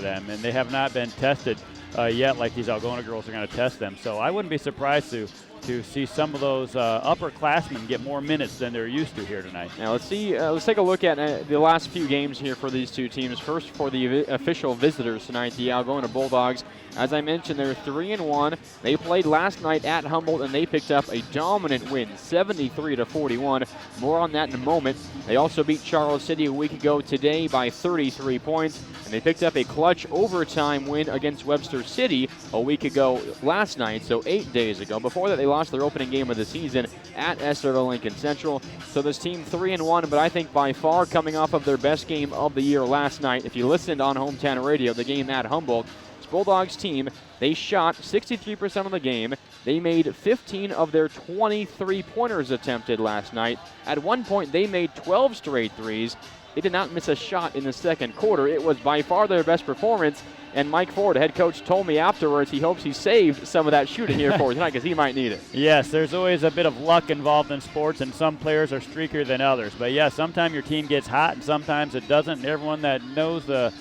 for them, and they have not been tested yet like these Algona girls are going to test them. So I wouldn't be surprised to see some of those upperclassmen get more minutes than they're used to here tonight. Now let's see. Let's take a look at the last few games here for these two teams. First, for the official visitors tonight, the Algona Bulldogs. As I mentioned, they're 3-1. They played last night at Humboldt, and they picked up a dominant win, 73-41. More on that in a moment. They also beat Charles City a week ago today by 33 points, and they picked up a clutch overtime win against Webster City a week ago last night, so 8 days ago. Before that, they lost their opening game of the season at Estherville Lincoln Central. So this team 3-1, but I think by far coming off of their best game of the year last night. If you listened on Hometown Radio, the game at Humboldt, Bulldogs team, they shot 63% of the game. They made 15 of their 20 three-pointers attempted last night. At one point, they made 12 straight threes. They did not miss a shot in the second quarter. It was by far their best performance, and Mike Ford, head coach, told me afterwards he hopes he saved some of that shooting here for tonight because he might need it. Yes, there's always a bit of luck involved in sports, and some players are streakier than others. But, yeah, sometimes your team gets hot, and sometimes it doesn't. And everyone that knows the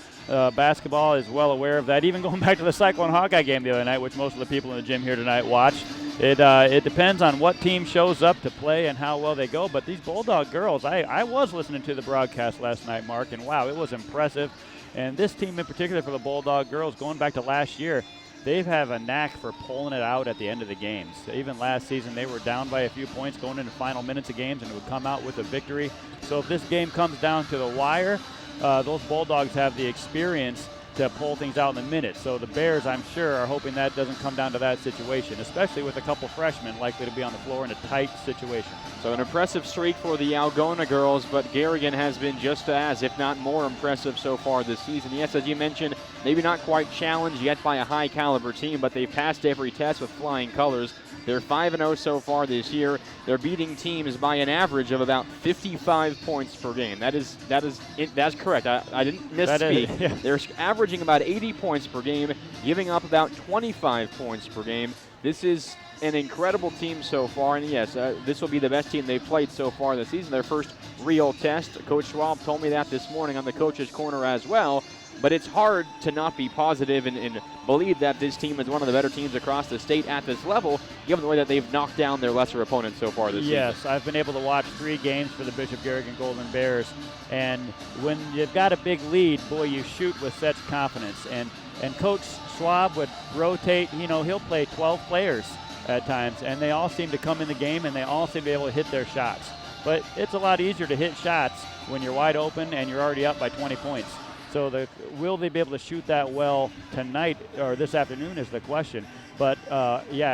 basketball is well aware of that. Even going back to the Cyclone Hawkeye game the other night, which most of the people in the gym here tonight watched, it depends on what team shows up to play and how well they go. But these Bulldog girls, I was listening to the broadcast last night, Mark, and wow, it was impressive. And this team in particular for the Bulldog girls, going back to last year, they have a knack for pulling it out at the end of the games. Even last season, they were down by a few points going into final minutes of games and would come out with a victory. So if this game comes down to the wire, those Bulldogs have the experience to pull things out in the minutes. So the Bears, I'm sure, are hoping that doesn't come down to that situation, especially with a couple freshmen likely to be on the floor in a tight situation. So an impressive streak for the Algona girls, but Garrigan has been just as, if not more impressive so far this season. Yes, as you mentioned, maybe not quite challenged yet by a high-caliber team, but they've passed every test with flying colors. They're 5-0 so far this year. They're beating teams by an average of about 55 points per game. That's correct. I didn't misspeak. Yeah. They're averaging about 80 points per game, giving up about 25 points per game. This is an incredible team so far, and yes, this will be the best team they've played so far this season. Their first real test. Coach Schwab told me that this morning on the Coach's Corner as well. But it's hard to not be positive and believe that this team is one of the better teams across the state at this level, given the way that they've knocked down their lesser opponents so far this season. Yes, I've been able to watch 3 games for the Bishop Garrigan Golden Bears, and when you've got a big lead, boy, you shoot with such confidence. And Coach Schwab would rotate, he'll play 12 players at times, and they all seem to come in the game, and they all seem to be able to hit their shots. But it's a lot easier to hit shots when you're wide open and you're already up by 20 points. So will they be able to shoot that well tonight or this afternoon is the question. But,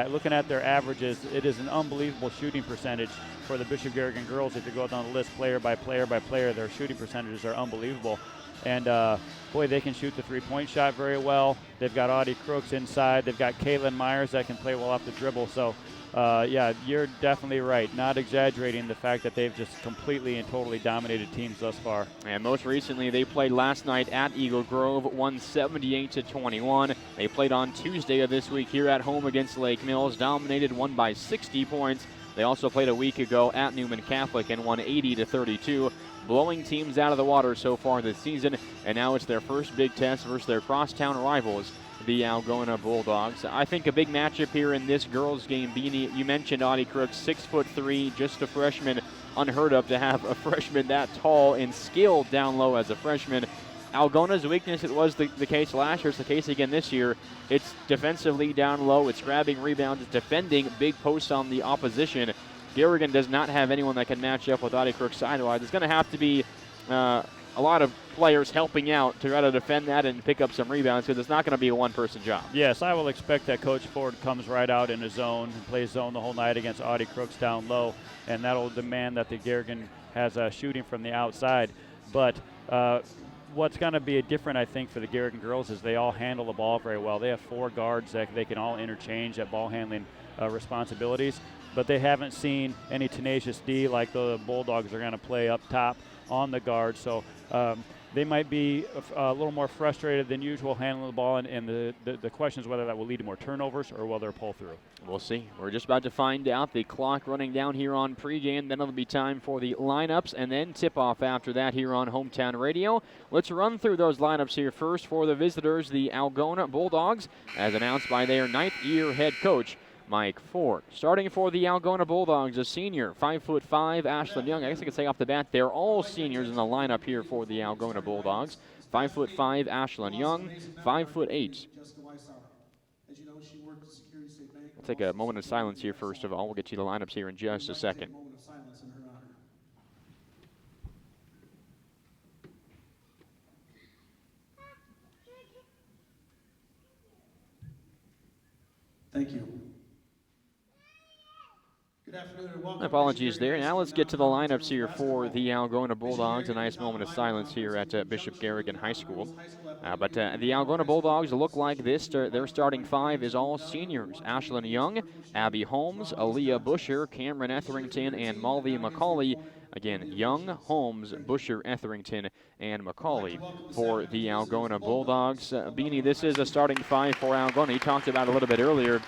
looking at their averages, it is an unbelievable shooting percentage for the Bishop Garrigan girls. If you go down the list player by player by player, their shooting percentages are unbelievable. And, they can shoot the three-point shot very well. They've got Audie Crooks inside. They've got Kaylin Myers that can play well off the dribble. So, you're definitely right. Not exaggerating the fact that they've just completely and totally dominated teams thus far. And most recently, they played last night at Eagle Grove, won 78-21. They played on Tuesday of this week here at home against Lake Mills, dominated, won by 60 points. They also played a week ago at Newman Catholic and won 80-32. Blowing teams out of the water so far this season, and now it's their first big test versus their crosstown rivals, the Algona Bulldogs. I think a big matchup here in this girls' game. Beanie, you mentioned Audie Crooks, 6'3", just a freshman. Unheard of to have a freshman that tall and skilled down low as a freshman. Algona's weakness, it was the case last year, it's the case again this year. It's defensively down low, it's grabbing rebounds, it's defending big posts on the opposition. Garrigan does not have anyone that can match up with Audie Crooks sidewise. It's going to have to be a lot of players helping out to try to defend that and pick up some rebounds because it's not going to be a one-person job. Yes, I will expect that Coach Ford comes right out in a zone and plays zone the whole night against Audie Crooks down low, and that will demand that the Garrigan has shooting from the outside. But what's going to be different, I think, for the Garrigan girls is they all handle the ball very well. They have 4 guards that they can all interchange at ball handling responsibilities, but they haven't seen any tenacious D like the Bulldogs are going to play up top on the guard. So they might be a little more frustrated than usual handling the ball, and the question is whether that will lead to more turnovers or will they pull through. We'll see. We're just about to find out. The clock running down here on pregame. Then it'll be time for the lineups and then tip-off after that here on Hometown Radio. Let's run through those lineups here first for the visitors, the Algona Bulldogs, as announced by their ninth-year head coach, Mike Ford. Starting for the Algona Bulldogs, a senior, 5'5", Ashlyn Young. I guess I could say off the bat, they're all seniors in the lineup here for the Algona Bulldogs. 5'5", Ashlyn Young, 5'8". We'll take a moment of silence here first of all. We'll get you the lineups here in just a second. Thank you. Good afternoon and welcome. Apologies there. Now let's get to the lineups here for the Algona Bulldogs. A nice moment of silence here at Bishop Garrigan High School. But the Algona Bulldogs look like this. Their starting five is all seniors. Ashlyn Young, Abby Holmes, Aaliyah Busher, Cameron Etherington, and Molly McCauley. Again, Young, Holmes, Busher, Etherington, and McCauley for the Algona Bulldogs. Beanie, this is a starting five for Algona. You talked about it a little bit earlier.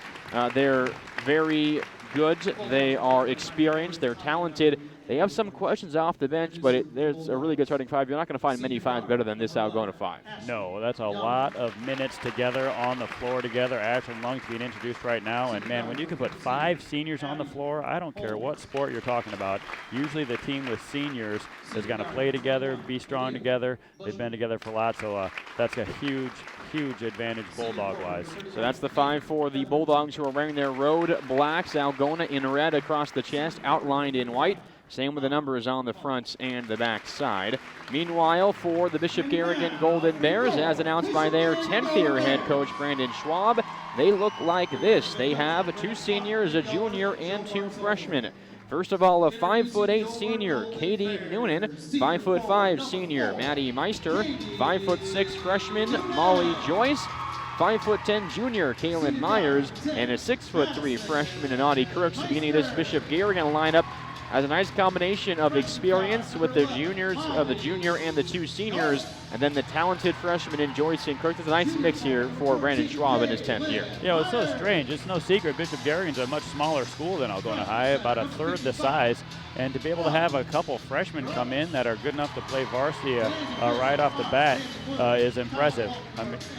They're very good. They are experienced. They're talented. They have some questions off the bench, but there's a really good starting five. You're not going to find many fives better than this Algona five. No, that's a lot of minutes together on the floor together. Ashlyn Young's being introduced right now, and man, when you can put 5 seniors on the floor, I don't care what sport you're talking about. Usually the team with seniors is going to play together, be strong together. They've been together for a lot, so that's a huge advantage Bulldog-wise. So that's the five for the Bulldogs, who are wearing their road blacks. Algona in red across the chest, outlined in white. Same with the numbers on the front and the back side. Meanwhile, for the Bishop Garrigan Golden Bears, as announced by their 10th-year head coach, Brandon Schwab, they look like this. They have 2 seniors, a junior, and 2 freshmen. First of all, a 5'8" senior, Katie Noonan, 5'5" senior, Maddie Meister, 5'6" freshman, Molly Joyce, 5'10" junior, Kaylin Myers, and a 6'3" freshman, Audie Crooks. Beginning this Bishop Garrigan lineup has a nice combination of experience with the juniors, the junior and the 2 seniors, and then the talented freshmen in Joyce and Crooks. It's a nice mix here for Brandon Schwab in his 10th year. Yeah, it's so strange. It's no secret Bishop Garrigan's a much smaller school than Algona High, about a third the size. And to be able to have a couple freshmen come in that are good enough to play varsity right off the bat is impressive.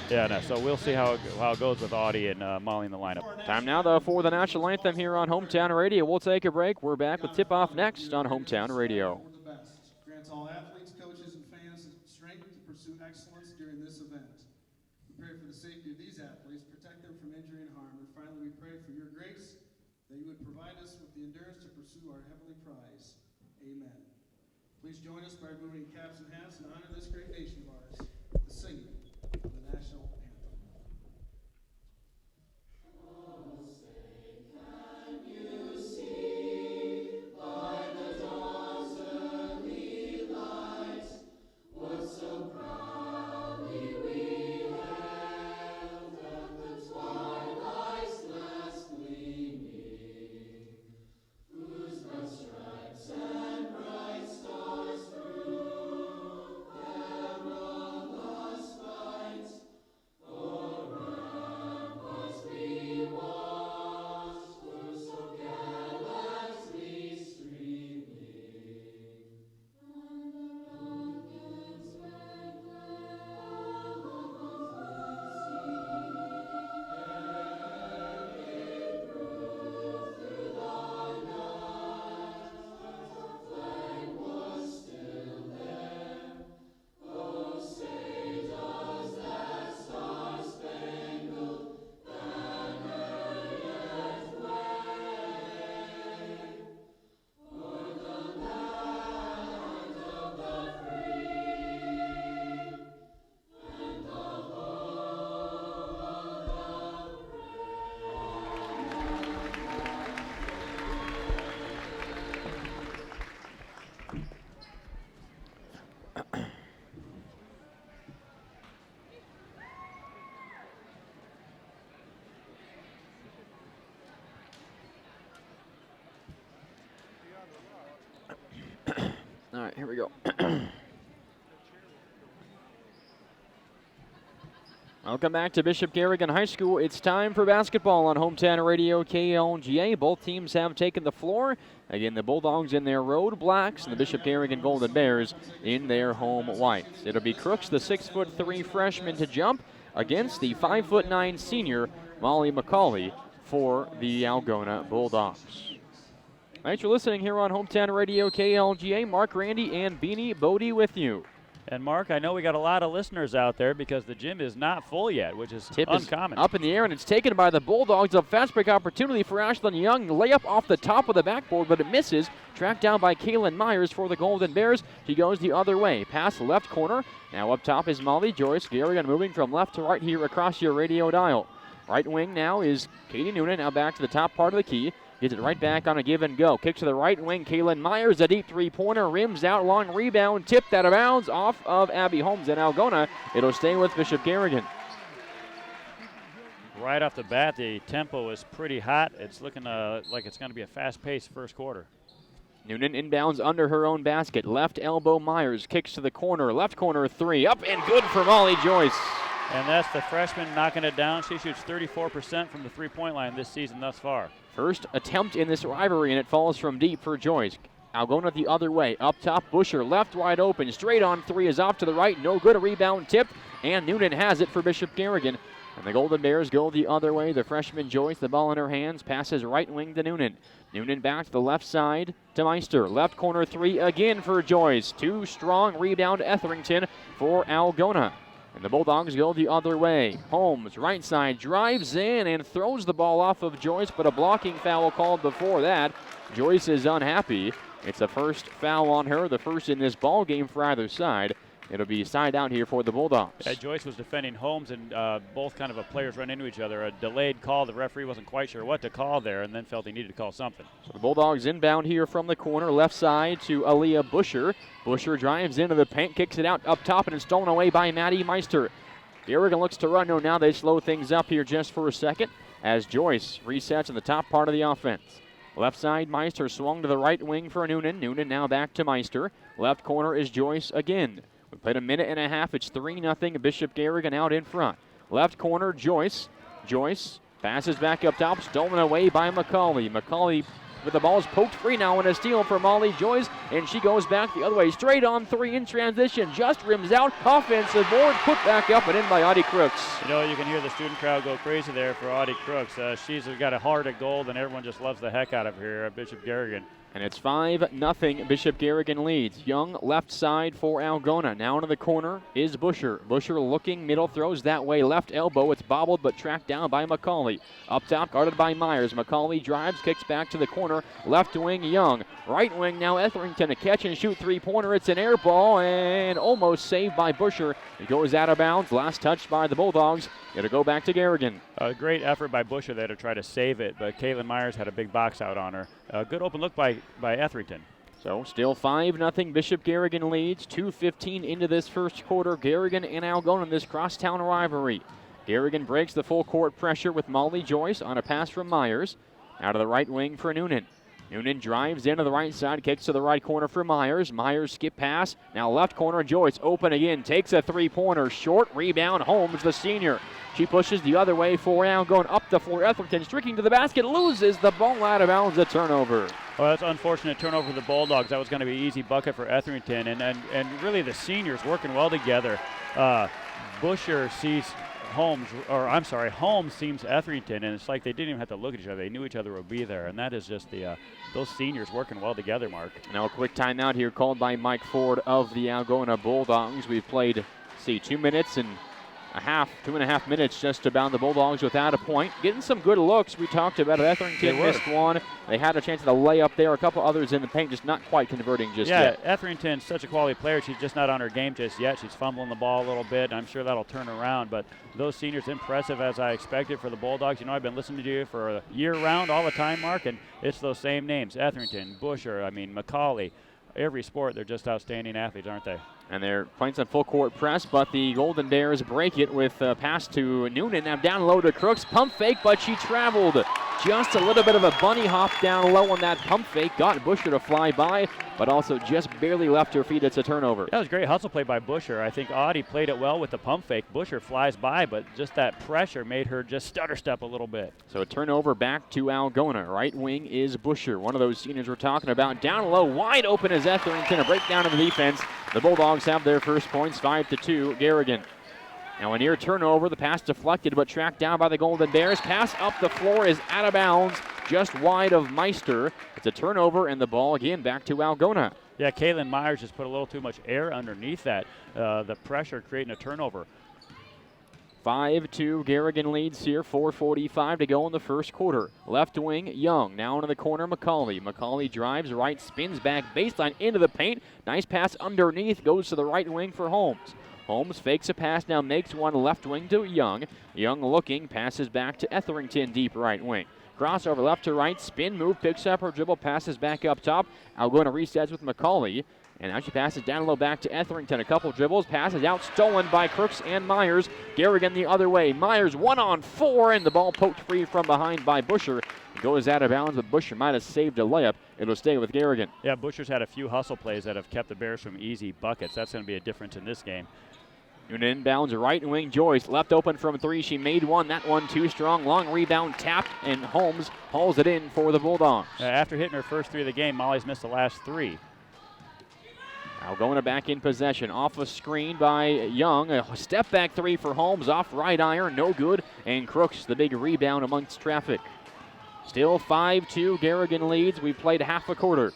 So we'll see how it goes with Audie and Molly in the lineup. Time now, though, for the national anthem here on Hometown Radio. We'll take a break. We're back with tip-off next on Hometown Radio. Grants all athletes, coaches, and fans strength to pursue excellence during this event. We pray for the safety of these athletes, protect them from injury and harm, and finally we pray for your grace, that you would provide us with the endurance to pursue our heavenly prize. Amen. Please join us by removing caps and hats and honor this great nation of ours, the singing of the national anthem. All right, here we go. Welcome back to Bishop Garrigan High School. It's time for basketball on Hometown Radio KLGA. Both teams have taken the floor. Again, the Bulldogs in their road blacks and the Bishop Garrigan Golden Bears in their home whites. It'll be Crooks, the 6'3" freshman, to jump against the 5'9" senior Molly McCauley for the Algona Bulldogs. Thanks for listening here on Hometown Radio KLGA. Mark, Randy, and Beanie Bodie with you. And Mark, I know we got a lot of listeners out there because the gym is not full yet, which is uncommon. Is up in the air, and it's taken by the Bulldogs. A fast break opportunity for Ashlyn Young. Layup off the top of the backboard, but it misses. Tracked down by Kaylin Myers for the Golden Bears. She goes the other way. Pass left corner. Now up top is Molly Joyce. Garrigan moving from left to right here across your radio dial. Right wing now is Katie Noonan. Now back to the top part of the key. Gets it right back on a give and go. Kick to the right wing. Kaylin Myers, a deep three-pointer. Rims out, long rebound. Tipped out of bounds off of Abby Holmes and Algona. It'll stay with Bishop Garrigan. Right off the bat, the tempo is pretty hot. It's looking like it's going to be a fast-paced first quarter. Noonan inbounds under her own basket. Left elbow Myers. Kicks to the corner. Left corner three. Up and good for Molly Joyce. And that's the freshman knocking it down. She shoots 34% from the three-point line this season thus far. First attempt in this rivalry, and it falls from deep for Joyce. Algona the other way. Up top, Busher left wide open. Straight on three is off to the right. No good. A rebound tipped, and Noonan has it for Bishop Garrigan. And the Golden Bears go the other way. The freshman Joyce, the ball in her hands, passes right wing to Noonan. Noonan back to the left side to Meister. Left corner three again for Joyce. Too strong. Rebound Etherington for Algona. And the Bulldogs go the other way. Holmes, right side, drives in and throws the ball off of Joyce, but a blocking foul called before that. Joyce is unhappy. It's the first foul on her, the first in this ball game for either side. It'll be side out here for the Bulldogs. Joyce was defending Holmes, and both kind of players run into each other. A delayed call. The referee wasn't quite sure what to call there, and then felt he needed to call something. So the Bulldogs inbound here from the corner, left side to Aaliyah Busher. Busher drives into the paint, kicks it out up top, and it's stolen away by Maddie Meister. Garrigan looks to run. No, now they slow things up here just for a second as Joyce resets in the top part of the offense. Left side, Meister swung to the right wing for Noonan. Noonan now back to Meister. Left corner is Joyce again. We played a minute and a half. It's 3-0. Bishop Garrigan out in front. Left corner, Joyce. Joyce passes back up top, stolen away by McCauley. McCauley with the ball is poked free now, and a steal for Molly Joyce, and she goes back the other way. Straight on three in transition. Just rims out. Offensive board put back up and in by Audie Crooks. You know, you can hear the student crowd go crazy there for Audie Crooks. She's got a heart of gold, and everyone just loves the heck out of her at Bishop Garrigan. And it's 5-0. Bishop Garrigan leads. Young left side for Algona. Now into the corner is Busher. Busher looking, middle throws that way. Left elbow. It's bobbled but tracked down by McCauley. Up top, guarded by Myers. McCauley drives, kicks back to the corner. Left wing, Young. Right wing now, Etherington. A catch and shoot three-pointer. It's an air ball and almost saved by Busher. It goes out of bounds. Last touch by the Bulldogs. It'll go back to Garrigan. A great effort by Busher there to try to save it, but Kaylin Myers had a big box out on her. A good open look by Etherington. So still 5-0. Bishop Garrigan leads. 2:15 into this first quarter. Garrigan and Algona in this crosstown rivalry. Garrigan breaks the full court pressure with Molly Joyce on a pass from Myers. Out of the right wing for Noonan. Noonan drives into the right side, kicks to the right corner for Myers. Myers skip pass. Now left corner, Joyce open again. Takes a three-pointer. Short rebound. Holmes, the senior. She pushes the other way for now, going up the floor. Etherington streaking to the basket, loses the ball out of bounds. A turnover. Well, that's an unfortunate turnover for the Bulldogs. That was going to be an easy bucket for Etherington, and really the seniors working well together. Busher sees Holmes seems Etherington, and it's like they didn't even have to look at each other. They knew each other would be there, and that is just those seniors working well together, Mark. Now a quick timeout here called by Mike Ford of the Algona Bulldogs. We've played, 2.5 minutes just about the Bulldogs without a point. Getting some good looks. We talked about it. Etherington missed one. They had a chance at a layup there. A couple others in the paint, just not quite converting just yet. Yeah, Etherington's such a quality player. She's just not on her game just yet. She's fumbling the ball a little bit. I'm sure that'll turn around. But those seniors, impressive as I expected for the Bulldogs. You know, I've been listening to you for a year round all the time, Mark, and it's those same names. Etherington, Busher, McCauley. Every sport, they're just outstanding athletes, aren't they? And they're playing some full court press, but the Golden Bears break it with a pass to Noonan. Now down low to Crooks. Pump fake, but she traveled. just a little bit of a bunny hop down low on that pump fake. Got Busher to fly by, but also just barely left her feet. It's a turnover. That was a great hustle play by Busher. I think Audie played it well with the pump fake. Busher flies by, but just that pressure made her just stutter step a little bit. So a turnover back to Algona. Right wing is Busher, one of those seniors we're talking about. Down low, wide open is Etherington. A breakdown of the defense. The Bulldogs have their first points, 5-2, Garrigan. Now a near turnover, the pass deflected but tracked down by the Golden Bears. Pass up the floor is out of bounds, just wide of Meister. It's a turnover and the ball again back to Algona. Yeah, Kaylin Myers just put a little too much air underneath that. The pressure creating a turnover. 5-2, Garrigan leads here, 4:45 to go in the first quarter. Left wing, Young, now into the corner, McCauley. McCauley drives right, spins back, baseline into the paint. Nice pass underneath, goes to the right wing for Holmes. Holmes fakes a pass, now makes one left wing to Young. Young looking, passes back to Etherington, deep right wing. Crossover left to right, spin move, picks up her dribble, passes back up top. Algona resets with McCauley. And now she passes down low back to Etherington. A couple dribbles, passes out, stolen by Crooks and Myers. Garrigan the other way. Myers 1-on-4, and the ball poked free from behind by Busher. It goes out of bounds, but Busher might have saved a layup. It'll stay with Garrigan. Yeah, Busher's had a few hustle plays that have kept the Bears from easy buckets. That's going to be a difference in this game. Noonan inbounds, right wing, Joyce. Left open from three. She made one. That one too strong. Long rebound tapped, and Holmes hauls it in for the Bulldogs. After hitting her first three of the game, Molly's missed the last three. Algona back in possession. Off a screen by Young. A step back three for Holmes. Off right iron. No good. And Crooks, the big rebound amongst traffic. Still 5-2. Garrigan leads. We played half a quarter.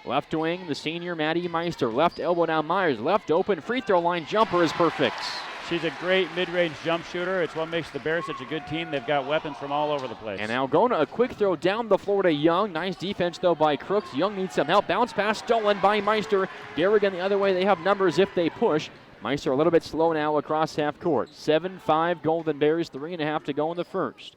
Left wing, the senior Maddie Meister. Left elbow down Myers. Left open. Free throw line jumper is perfect. She's a great mid-range jump shooter. It's what makes the Bears such a good team. They've got weapons from all over the place. And Algona, a quick throw down the floor to Young. Nice defense, though, by Crooks. Young needs some help. Bounce pass stolen by Meister. Garrigan the other way. They have numbers if they push. Meister a little bit slow now across half court. 7-5 Golden Bears, 3.5 to go in the first.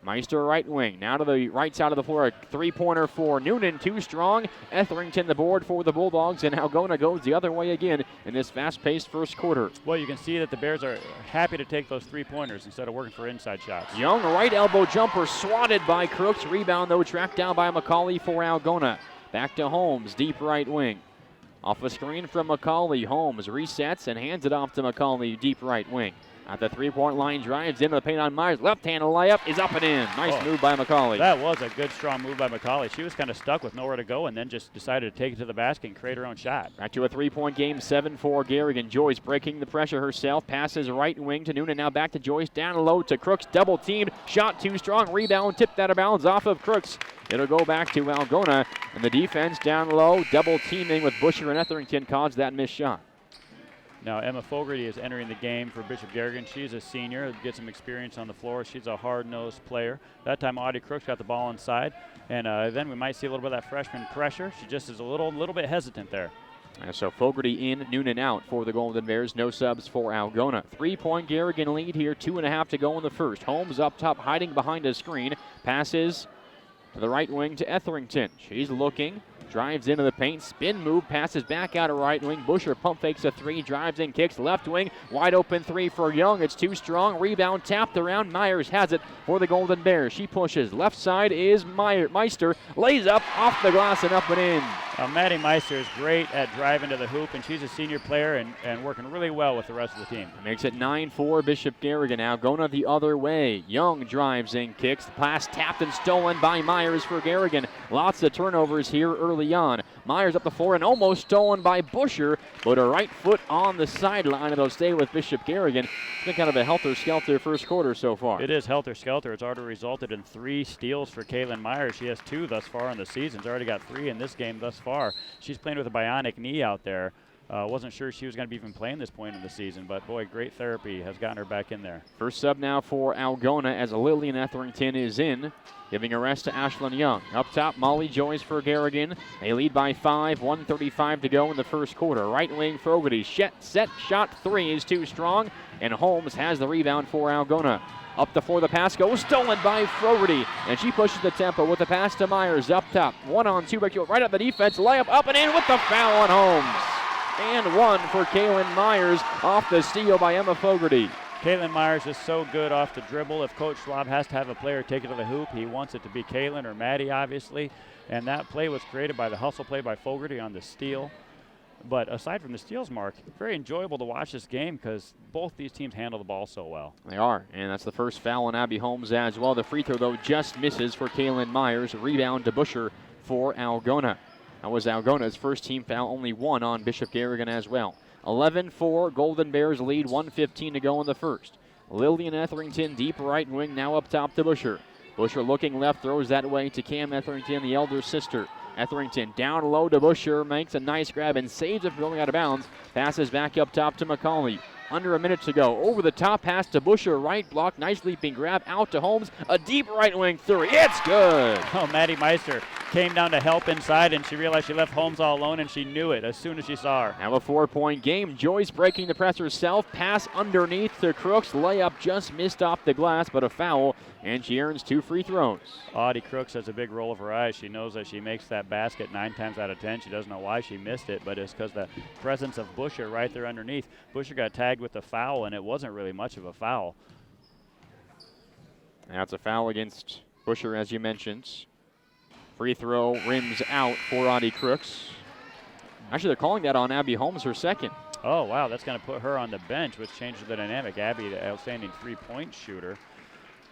Meister right wing, now to the right side of the floor, a three-pointer for Noonan, too strong. Etherington the board for the Bulldogs, and Algona goes the other way again in this fast-paced first quarter. Well, you can see that the Bears are happy to take those three-pointers instead of working for inside shots. Young, right elbow jumper, swatted by Crooks. Rebound, though, tracked down by McCauley for Algona. Back to Holmes, deep right wing. Off a screen from McCauley, Holmes resets and hands it off to McCauley, deep right wing. At the three-point line, drives into the paint on Myers. Left-handed layup is up and in. Nice move by McCauley. That was a good, strong move by McCauley. She was kind of stuck with nowhere to go and then just decided to take it to the basket and create her own shot. Back to a three-point game, 7-4 Garrigan. Joyce breaking the pressure herself. Passes right wing to Noonan. Now back to Joyce. Down low to Crooks. Double teamed. Shot too strong. Rebound tipped out of bounds off of Crooks. It'll go back to Algona. And the defense down low. Double teaming with Busher and Etherington caused that missed shot. Now Emma Fogarty is entering the game for Bishop Garrigan. She's a senior, gets some experience on the floor. She's a hard-nosed player. That time Audie Crooks got the ball inside, and then we might see a little bit of that freshman pressure. She just is a little bit hesitant there. And so Fogarty in, Noonan out for the Golden Bears. No subs for Algona. 3-point Garrigan lead here, 2.5 to go in the first. Holmes up top, hiding behind a screen. Passes to the right wing to Etherington. She's looking. Drives into the paint, spin move, passes back out of right wing. Busher pump fakes a three, drives in, kicks left wing. Wide open three for Young. It's too strong. Rebound tapped around. Myers has it for the Golden Bears. She pushes. Left side is Meister. Lays up off the glass and up and in. Maddie Meister is great at driving to the hoop, and she's a senior player and working really well with the rest of the team. Makes it 9-4 Bishop Garrigan. Algona the other way. Young drives in, kicks. The pass tapped and stolen by Myers for Garrigan. Lots of turnovers here early on. Myers up the floor and almost stolen by Busher, but her right foot on the sideline, and it'll stay with Bishop Garrigan. It's been kind of a helter-skelter first quarter so far. It is helter-skelter. It's already resulted in 3 steals for Kaylin Myers. She has 2 thus far in the season. She's already got 3 in this game thus far. She's playing with a bionic knee out there. Wasn't sure she was going to be even playing this point in the season, but boy, great therapy has gotten her back in there. First sub now for Algona as Lillian Etherington is in, giving a rest to Ashlyn Young. Up top, Molly Joyce for Garrigan. They lead by 5, 1:35 to go in the first quarter. Right wing Fogarty, set shot 3 is too strong, and Holmes has the rebound for Algona. Up the floor, the pass goes, stolen by Fogarty, and she pushes the tempo with the pass to Myers up top. 1-on-2, back right up the defense, layup up and in with the foul on Holmes. And 1 for Kaylin Myers off the steal by Emma Fogarty. Caitlin Myers is so good off the dribble. If Coach Schwab has to have a player take it to the hoop, he wants it to be Caitlin or Maddie, obviously. And that play was created by the hustle play by Fogarty on the steal. But aside from the steals, Mark, very enjoyable to watch this game because both these teams handle the ball so well. They are, and that's the first foul on Abby Holmes as well. The free throw, though, just misses for Kaylin Myers. Rebound to Busher for Algona. That was Algona's first team foul, only one on Bishop Garrigan as well. 11-4, Golden Bears lead, 1:15 to go in the first. Lillian Etherington, deep right wing, now up top to Busher. Busher looking left, throws that way to Cam Etherington, the elder sister. Etherington down low to Busher, makes a nice grab and saves it from going out of bounds. Passes back up top to McCauley. Under a minute to go. Over the top pass to Busher, right block, nice leaping grab out to Holmes. A deep right wing three, it's good. Oh, Maddie Meister came down to help inside and she realized she left Holmes all alone and she knew it as soon as she saw her. Now a 4-point game. Joyce breaking the press herself. Pass underneath to Crooks. Layup just missed off the glass, but a foul, and she earns 2 free throws. Audie Crooks has a big roll of her eyes. She knows that she makes that basket 9 times out of 10. She doesn't know why she missed it, but it's because the presence of Busher right there underneath. Busher got tagged with the foul, and it wasn't really much of a foul. That's a foul against Busher, as you mentioned. Free throw rims out for Audie Crooks. Actually, they're calling that on Abby Holmes, her second. Oh, wow, that's going to put her on the bench, which changes the dynamic. Abby, the outstanding three-point shooter.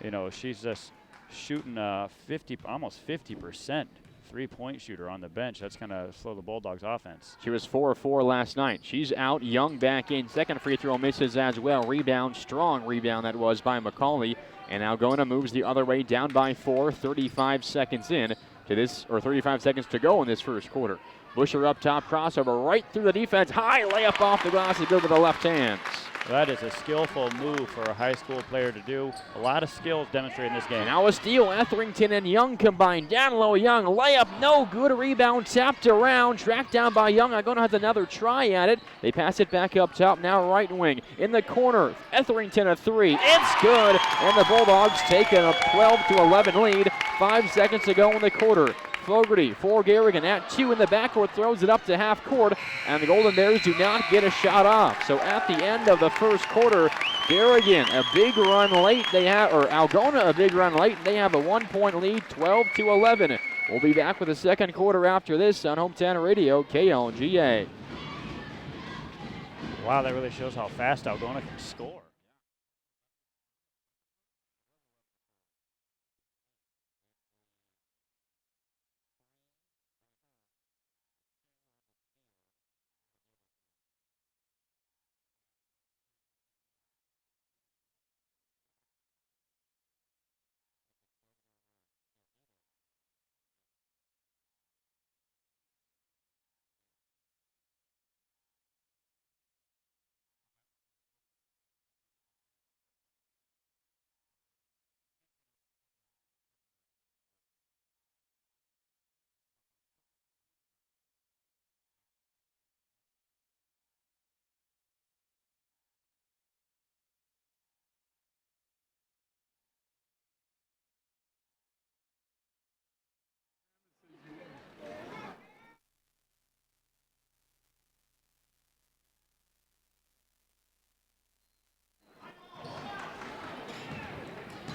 You know, she's just shooting almost 50% three-point shooter on the bench. That's going to slow the Bulldogs' offense. She was 4 of 4 last night. She's out. Young back in. Second free throw misses as well. Rebound, strong rebound that was by McCauley. And Algona moves the other way, down by 4, 35 seconds in to this, or 35 seconds to go in this first quarter. Busher up top, crossover right through the defense. High layup off the glass is good with the left hands. That is a skillful move for a high school player to do. A lot of skills demonstrated in this game. Now a steal. Etherington and Young combined. Down low, Young. Layup, no good. Rebound tapped around. Tracked down by Young. Algona has another try at it. They pass it back up top. Now right wing. In the corner. Etherington a 3. It's good. And the Bulldogs take a 12-11 lead. 5 seconds to go in the quarter. Fogarty for Garrigan at 2 in the backcourt, throws it up to half court, and the Golden Bears do not get a shot off. So at the end of the first quarter, Garrigan a big run late. Algona a big run late. They have a 1-point lead, 12-11. We'll be back with the second quarter after this on Hometown Radio, KLGA. Wow, that really shows how fast Algona can score.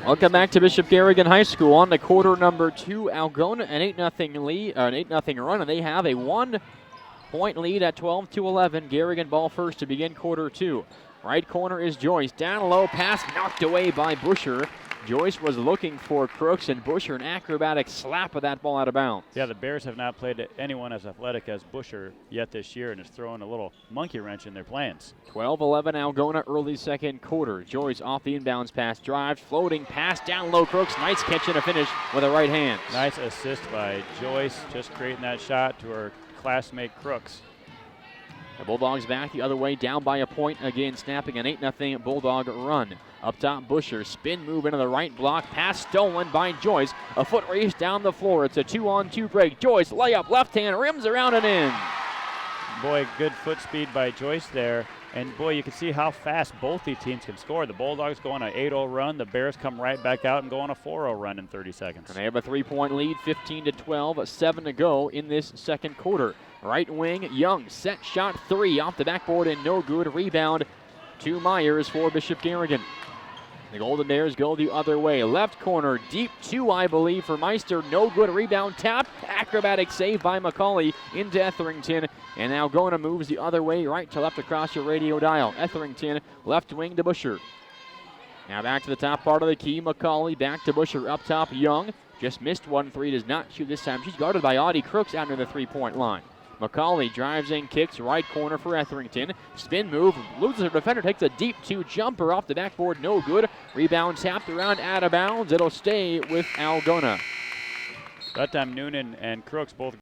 Welcome back to Bishop Garrigan High School. On to quarter number 2. Algona an 8-0 lead, an 8-0 run, and they have a 1-point lead at 12-11. Garrigan ball first to begin quarter 2. Right corner is Joyce. Down low, pass knocked away by Busher. Joyce was looking for Crooks, and Busher an acrobatic slap of that ball out of bounds. Yeah, the Bears have not played anyone as athletic as Busher yet this year, and it's throwing a little monkey wrench in their plans. 12-11 Algona early second quarter. Joyce off the inbounds pass, drives, floating pass down low. Crooks, nice catch and a finish with a right hand. Nice assist by Joyce, just creating that shot to her classmate Crooks. The Bulldogs back the other way, down by a point again, snapping an 8-0 Bulldog run. Up top, Busher, spin move into the right block, pass stolen by Joyce. A foot race down the floor. It's a 2-on-2 break. Joyce, layup, left hand, rims around and in. Boy, good foot speed by Joyce there. And boy, you can see how fast both these teams can score. The Bulldogs go on an 8-0 run. The Bears come right back out and go on a 4-0 run in 30 seconds. And they have a 3-point lead, 15-12, 7 to go in this second quarter. Right wing, Young, set shot 3 off the backboard and no good. Rebound to Myers for Bishop Garrigan. The Golden Bears go the other way. Left corner, deep 2, I believe, for Meister. No good. Rebound tap. Acrobatic save by McCauley into Etherington. And now Gona moves the other way, right to left across your radio dial. Etherington, left wing to Busher. Now back to the top part of the key. McCauley back to Busher. Up top, Young. Just missed 1-3. Does not shoot this time. She's guarded by Audie Crooks out near the three-point line. McCauley drives in, kicks right corner for Etherington. Spin move, loses her defender, takes a deep 2 jumper off the backboard, no good. Rebound tapped around out of bounds. It'll stay with Algona. That time Noonan and Crooks both